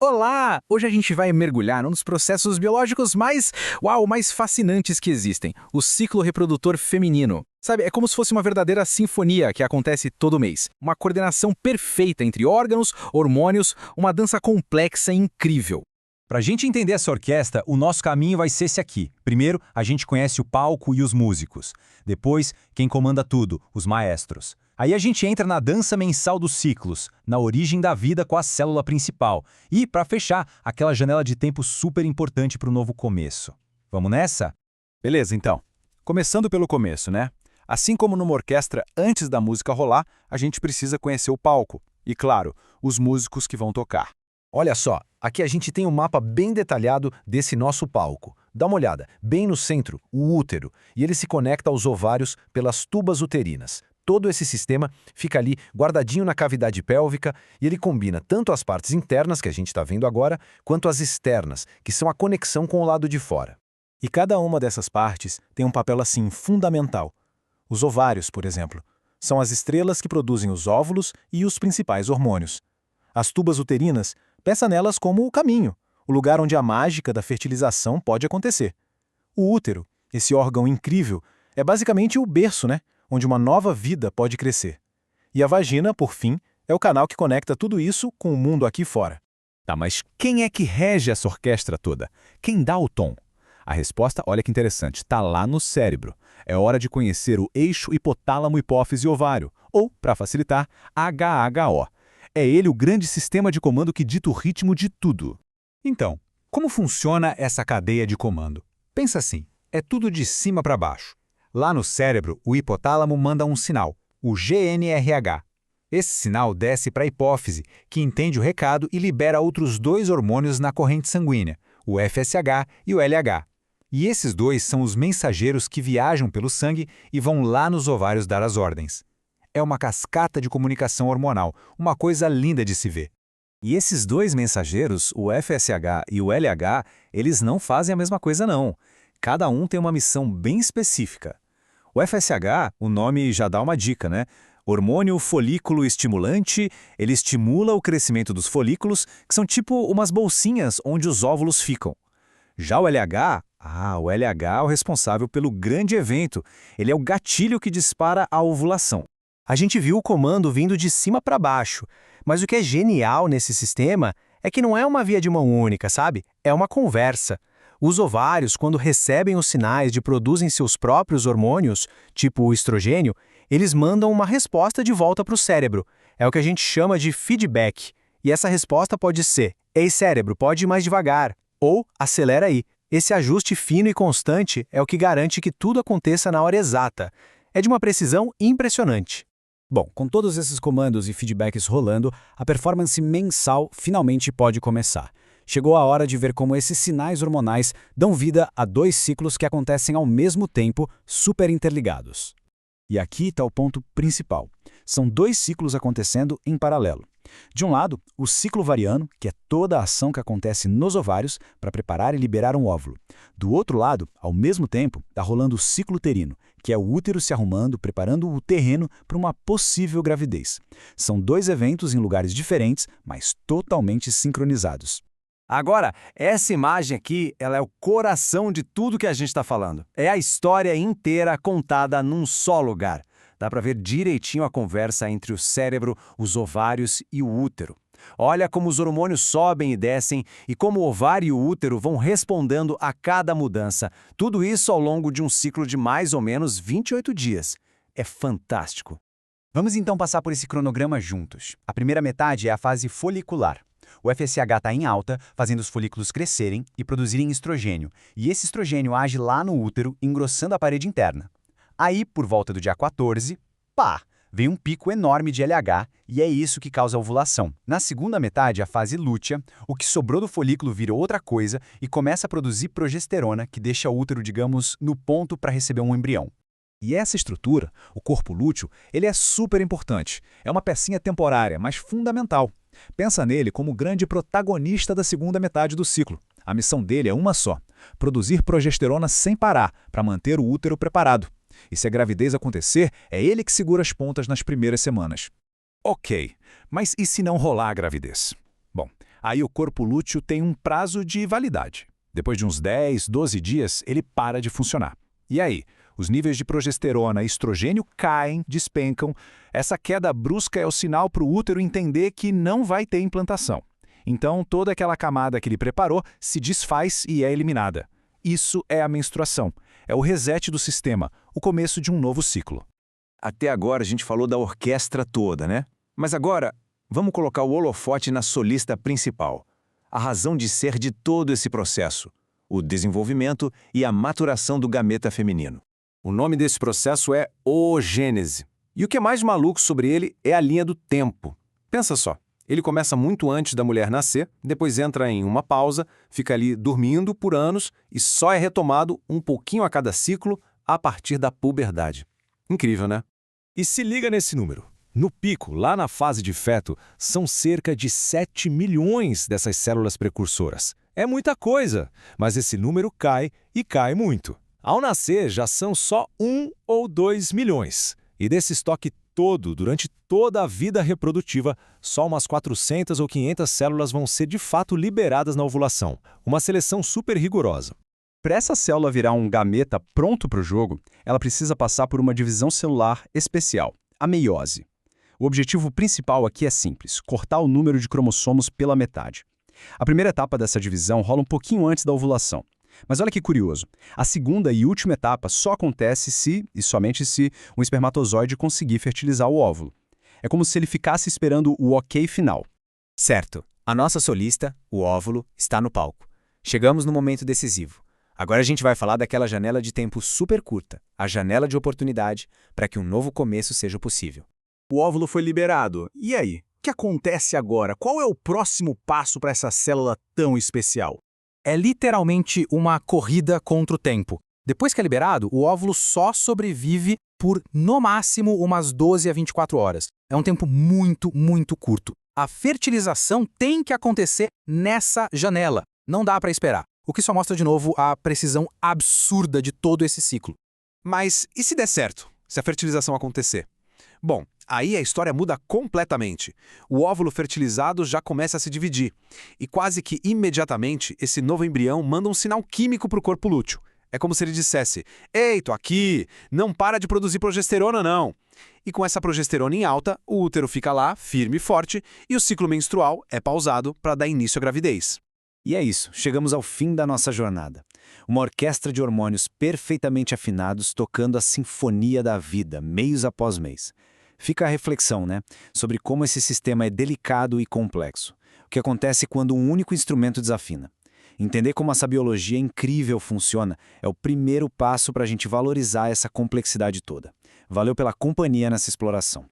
Olá! Hoje a gente vai mergulhar num dos processos biológicos mais fascinantes que existem, o ciclo reprodutor feminino. Sabe, é como se fosse uma verdadeira sinfonia que acontece todo mês. Uma coordenação perfeita entre órgãos, hormônios, uma dança complexa e incrível. Para a gente entender essa orquestra, o nosso caminho vai ser esse aqui. Primeiro, a gente conhece o palco e os músicos. Depois, quem comanda tudo, os maestros. Aí a gente entra na dança mensal dos ciclos, na origem da vida com a célula principal. E, para fechar, aquela janela de tempo super importante para o novo começo. Vamos nessa? Beleza, então. Começando pelo começo, né? Assim como numa orquestra, antes da música rolar, a gente precisa conhecer o palco. E, claro, os músicos que vão tocar. Olha só, aqui a gente tem um mapa bem detalhado desse nosso palco. Dá uma olhada, bem no centro, o útero, e ele se conecta aos ovários pelas tubas uterinas. Todo esse sistema fica ali guardadinho na cavidade pélvica e ele combina tanto as partes internas, que a gente está vendo agora, quanto as externas, que são a conexão com o lado de fora. E cada uma dessas partes tem um papel assim fundamental. Os ovários, por exemplo, são as estrelas que produzem os óvulos e os principais hormônios. As tubas uterinas, pensa nelas como o caminho, o lugar onde a mágica da fertilização pode acontecer. O útero, esse órgão incrível, é basicamente o berço, né? Onde uma nova vida pode crescer. E a vagina, por fim, é o canal que conecta tudo isso com o mundo aqui fora. Tá, mas quem é que rege essa orquestra toda? Quem dá o tom? A resposta, olha que interessante, está lá no cérebro. É hora de conhecer o eixo hipotálamo-hipófise-ovário, ou, para facilitar, HHO. É ele o grande sistema de comando que dita o ritmo de tudo. Então, como funciona essa cadeia de comando? Pensa assim, é tudo de cima para baixo. Lá no cérebro, o hipotálamo manda um sinal, o GNRH. Esse sinal desce para a hipófise, que entende o recado e libera outros dois hormônios na corrente sanguínea, o FSH e o LH. E esses dois são os mensageiros que viajam pelo sangue e vão lá nos ovários dar as ordens. É uma cascata de comunicação hormonal, uma coisa linda de se ver. E esses dois mensageiros, o FSH e o LH, eles não fazem a mesma coisa não. Cada um tem uma missão bem específica. O FSH, o nome já dá uma dica, né? Hormônio folículo estimulante, ele estimula o crescimento dos folículos, que são tipo umas bolsinhas onde os óvulos ficam. Já o LH, o LH é o responsável pelo grande evento. Ele é o gatilho que dispara a ovulação. A gente viu o comando vindo de cima para baixo, mas o que é genial nesse sistema é que não é uma via de mão única, sabe? É uma conversa. Os ovários, quando recebem os sinais de produzem seus próprios hormônios, tipo o estrogênio, eles mandam uma resposta de volta para o cérebro. É o que a gente chama de feedback. E essa resposta pode ser: "Ei, cérebro, pode ir mais devagar", ou "acelera aí". Esse ajuste fino e constante é o que garante que tudo aconteça na hora exata. É de uma precisão impressionante. Bom, com todos esses comandos e feedbacks rolando, a performance mensal finalmente pode começar. Chegou a hora de ver como esses sinais hormonais dão vida a dois ciclos que acontecem ao mesmo tempo, super interligados. E aqui está o ponto principal. São dois ciclos acontecendo em paralelo. De um lado, o ciclo ovariano, que é toda a ação que acontece nos ovários para preparar e liberar um óvulo. Do outro lado, ao mesmo tempo, está rolando o ciclo uterino, que é o útero se arrumando, preparando o terreno para uma possível gravidez. São dois eventos em lugares diferentes, mas totalmente sincronizados. Agora, essa imagem aqui, ela é o coração de tudo que a gente está falando. É a história inteira contada num só lugar. Dá para ver direitinho a conversa entre o cérebro, os ovários e o útero. Olha como os hormônios sobem e descem e como o ovário e o útero vão respondendo a cada mudança. Tudo isso ao longo de um ciclo de mais ou menos 28 dias. É fantástico. Vamos então passar por esse cronograma juntos. A primeira metade é a fase folicular. O FSH está em alta, fazendo os folículos crescerem e produzirem estrogênio, e esse estrogênio age lá no útero, engrossando a parede interna. Aí, por volta do dia 14, vem um pico enorme de LH, e é isso que causa a ovulação. Na segunda metade, a fase lútea, o que sobrou do folículo vira outra coisa e começa a produzir progesterona, que deixa o útero, digamos, no ponto para receber um embrião. E essa estrutura, o corpo lúteo, ele é super importante. É uma pecinha temporária, mas fundamental. Pensa nele como o grande protagonista da segunda metade do ciclo. A missão dele é uma só: produzir progesterona sem parar, para manter o útero preparado. E se a gravidez acontecer, é ele que segura as pontas nas primeiras semanas. Ok, mas e se não rolar a gravidez? Bom, Aí o corpo lúteo tem um prazo de validade. Depois de uns 10, 12 dias, ele para de funcionar. E aí? Os níveis de progesterona e estrogênio caem, despencam. Essa queda brusca é o sinal para o útero entender que não vai ter implantação. Então, toda aquela camada que ele preparou se desfaz e é eliminada. Isso é a menstruação. É o reset do sistema, o começo de um novo ciclo. Até agora a gente falou da orquestra toda, né? Mas agora, vamos colocar o holofote na solista principal. A razão de ser de todo esse processo. O desenvolvimento e a maturação do gameta feminino. O nome desse processo é oogênese. E o que é mais maluco sobre ele é a linha do tempo. Pensa só, ele começa muito antes da mulher nascer, depois entra em uma pausa, fica ali dormindo por anos e só é retomado um pouquinho a cada ciclo a partir da puberdade. Incrível, né? E se liga nesse número. No pico, lá na fase de feto, são cerca de 7 milhões dessas células precursoras. É muita coisa, mas esse número cai e cai muito. Ao nascer, já são só 1 ou 2 milhões. E desse estoque todo, durante toda a vida reprodutiva, só umas 400 ou 500 células vão ser de fato liberadas na ovulação. Uma seleção super rigorosa. Para essa célula virar um gameta pronto para o jogo, ela precisa passar por uma divisão celular especial, a meiose. O objetivo principal aqui é simples, cortar o número de cromossomos pela metade. A primeira etapa dessa divisão rola um pouquinho antes da ovulação. Mas olha que curioso, a segunda e última etapa só acontece se, e somente se, um espermatozoide conseguir fertilizar o óvulo. É como se ele ficasse esperando o ok final. Certo, a nossa solista, o óvulo, está no palco. Chegamos no momento decisivo. Agora a gente vai falar daquela janela de tempo super curta, a janela de oportunidade, para que um novo começo seja possível. O óvulo foi liberado. E aí? O que acontece agora? Qual é o próximo passo para essa célula tão especial? É literalmente uma corrida contra o tempo. Depois que é liberado, o óvulo só sobrevive por, no máximo, umas 12 a 24 horas. É um tempo muito, muito curto. A fertilização tem que acontecer nessa janela. Não dá para esperar. O que só mostra de novo a precisão absurda de todo esse ciclo. Mas e se der certo? Se a fertilização acontecer? Bom, aí a história muda completamente. O óvulo fertilizado já começa a se dividir. E quase que imediatamente, esse novo embrião manda um sinal químico para o corpo lúteo. É como se ele dissesse: "Ei, tô aqui, não para de produzir progesterona não." E com essa progesterona em alta, o útero fica lá, firme e forte, e o ciclo menstrual é pausado para dar início à gravidez. E é isso, chegamos ao fim da nossa jornada. Uma orquestra de hormônios perfeitamente afinados tocando a sinfonia da vida, mês após mês. Fica a reflexão, né? Sobre como esse sistema é delicado e complexo. O que acontece quando um único instrumento desafina. Entender como essa biologia incrível funciona é o primeiro passo para a gente valorizar essa complexidade toda. Valeu pela companhia nessa exploração.